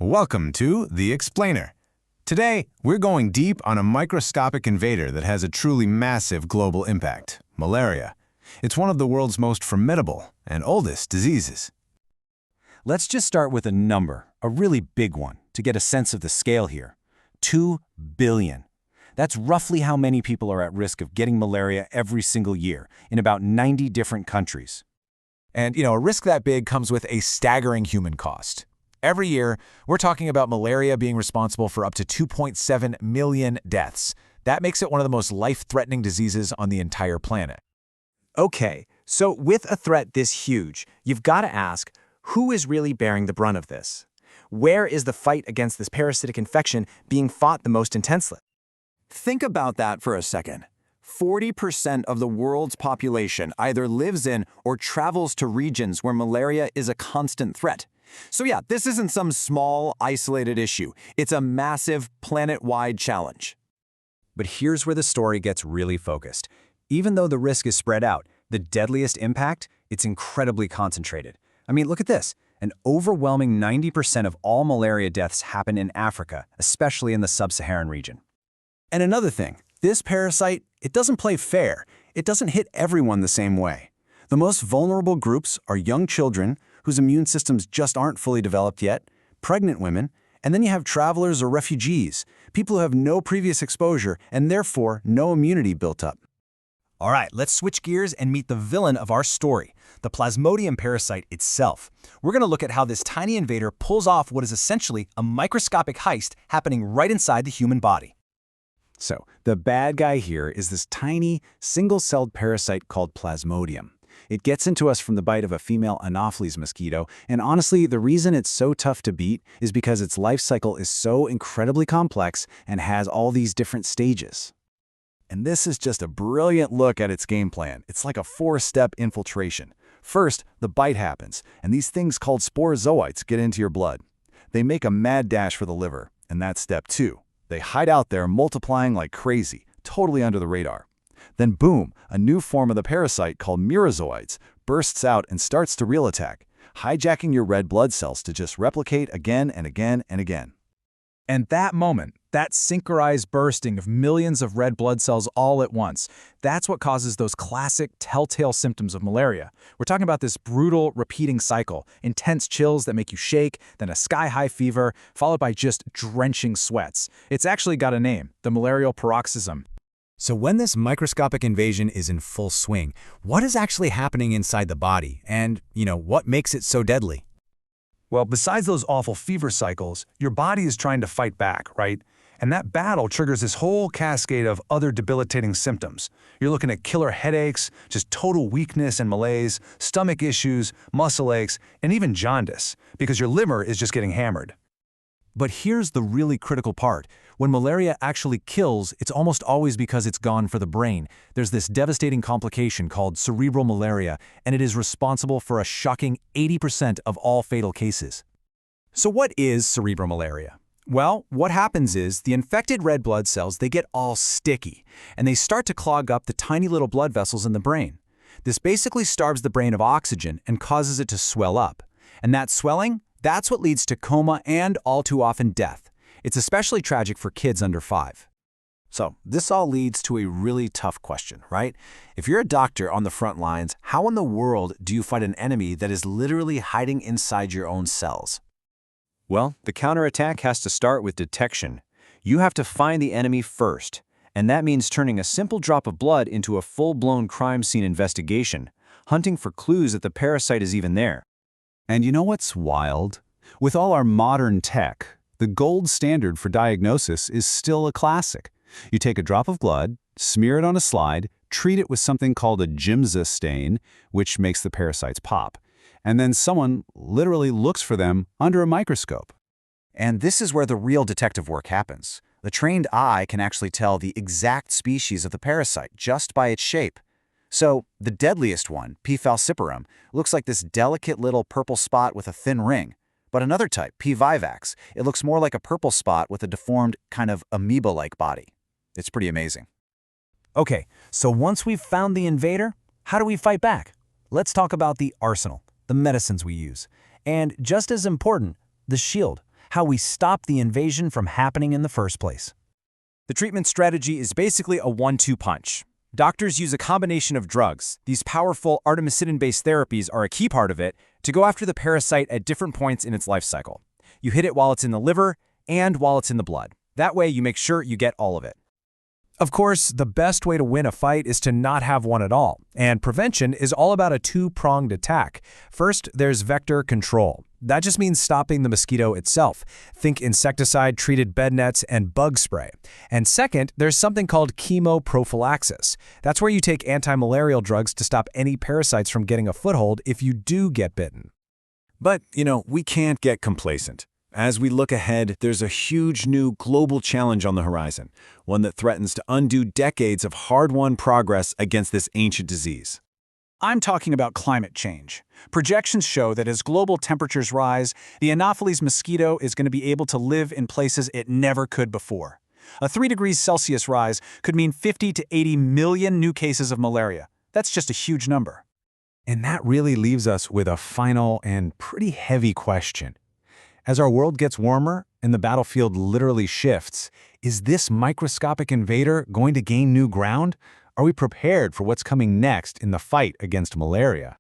Welcome to The Explainer. Today, we're going deep on a microscopic invader that has a truly massive global impact, malaria. It's one of the world's most formidable and oldest diseases. Let's just start with a number, a really big one, to get a sense of the scale here. 2 billion. That's roughly how many people are at risk of getting malaria every single year in about 90 different countries. And, a risk that big comes with a staggering human cost. Every year, we're talking about malaria being responsible for up to 2.7 million deaths. That makes it one of the most life-threatening diseases on the entire planet. Okay, so with a threat this huge, you've got to ask, who is really bearing the brunt of this? Where is the fight against this parasitic infection being fought the most intensely? Think about that for a second. 40% of the world's population either lives in or travels to regions where malaria is a constant threat. So yeah, this isn't some small, isolated issue. It's a massive, planet-wide challenge. But here's where the story gets really focused. Even though the risk is spread out, the deadliest impact, it's incredibly concentrated. I mean, look at this. An overwhelming 90% of all malaria deaths happen in Africa, especially in the sub-Saharan region. And another thing, this parasite, it doesn't play fair. It doesn't hit everyone the same way. The most vulnerable groups are young children whose immune systems just aren't fully developed yet, pregnant women, and then you have travelers or refugees, people who have no previous exposure and therefore no immunity built up. All right, let's switch gears and meet the villain of our story, the Plasmodium parasite itself. We're going to look at how this tiny invader pulls off what is essentially a microscopic heist happening right inside the human body. So, the bad guy here is this tiny, single-celled parasite called Plasmodium. It gets into us from the bite of a female Anopheles mosquito, and honestly, the reason it's so tough to beat is because its life cycle is so incredibly complex and has all these different stages. And this is just a brilliant look at its game plan. It's like a 4-step infiltration. First, the bite happens, and these things called sporozoites get into your blood. They make a mad dash for the liver, and that's step 2. They hide out there multiplying like crazy, totally under the radar. Then boom, a new form of the parasite called myrizoids bursts out and starts to real attack, hijacking your red blood cells to just replicate again and again and again. And that moment, that synchronized bursting of millions of red blood cells all at once, that's what causes those classic telltale symptoms of malaria. We're talking about this brutal, repeating cycle, intense chills that make you shake, then a sky-high fever, followed by just drenching sweats. It's actually got a name, the malarial paroxysm. So when this microscopic invasion is in full swing, what is actually happening inside the body? And, what makes it so deadly? Well, besides those awful fever cycles, your body is trying to fight back, right? And that battle triggers this whole cascade of other debilitating symptoms. You're looking at killer headaches, just total weakness and malaise, stomach issues, muscle aches, and even jaundice, because your liver is just getting hammered. But here's the really critical part. When malaria actually kills, it's almost always because it's gone for the brain. There's this devastating complication called cerebral malaria, and it is responsible for a shocking 80% of all fatal cases. So what is cerebral malaria? Well, what happens is the infected red blood cells, they get all sticky, and they start to clog up the tiny little blood vessels in the brain. This basically starves the brain of oxygen and causes it to swell up. And that swelling, that's what leads to coma and, all too often, death. It's especially tragic for kids under 5. So, this all leads to a really tough question, right? If you're a doctor on the front lines, how in the world do you fight an enemy that is literally hiding inside your own cells? Well, the counterattack has to start with detection. You have to find the enemy first, and that means turning a simple drop of blood into a full-blown crime scene investigation, hunting for clues that the parasite is even there. And you know what's wild? With all our modern tech, the gold standard for diagnosis is still a classic. You take a drop of blood, smear it on a slide, treat it with something called a Giemsa stain, which makes the parasites pop, and then someone literally looks for them under a microscope. And this is where the real detective work happens. The trained eye can actually tell the exact species of the parasite just by its shape. So, the deadliest one, P. falciparum, looks like this delicate little purple spot with a thin ring. But another type, P. vivax, it looks more like a purple spot with a deformed, kind of amoeba-like body. It's pretty amazing. Okay, so once we've found the invader, how do we fight back? Let's talk about the arsenal, the medicines we use. And just as important, the shield. how we stop the invasion from happening in the first place. The treatment strategy is basically a 1-2 punch. Doctors use a combination of drugs. These powerful artemisinin-based therapies are a key part of it to go after the parasite at different points in its life cycle. You hit it while it's in the liver and while it's in the blood. That way, you make sure you get all of it. Of course, the best way to win a fight is to not have one at all, and prevention is all about a two-pronged attack. First, there's vector control. That just means stopping the mosquito itself. Think insecticide-treated bed nets and bug spray. And second, there's something called chemoprophylaxis. That's where you take anti-malarial drugs to stop any parasites from getting a foothold if you do get bitten. But, we can't get complacent. As we look ahead, there's a huge new global challenge on the horizon, one that threatens to undo decades of hard-won progress against this ancient disease. I'm talking about climate change. Projections show that as global temperatures rise, the Anopheles mosquito is going to be able to live in places it never could before. A 3 degrees Celsius rise could mean 50 to 80 million new cases of malaria. That's just a huge number. And that really leaves us with a final and pretty heavy question. As our world gets warmer and the battlefield literally shifts, is this microscopic invader going to gain new ground? Are we prepared for what's coming next in the fight against malaria?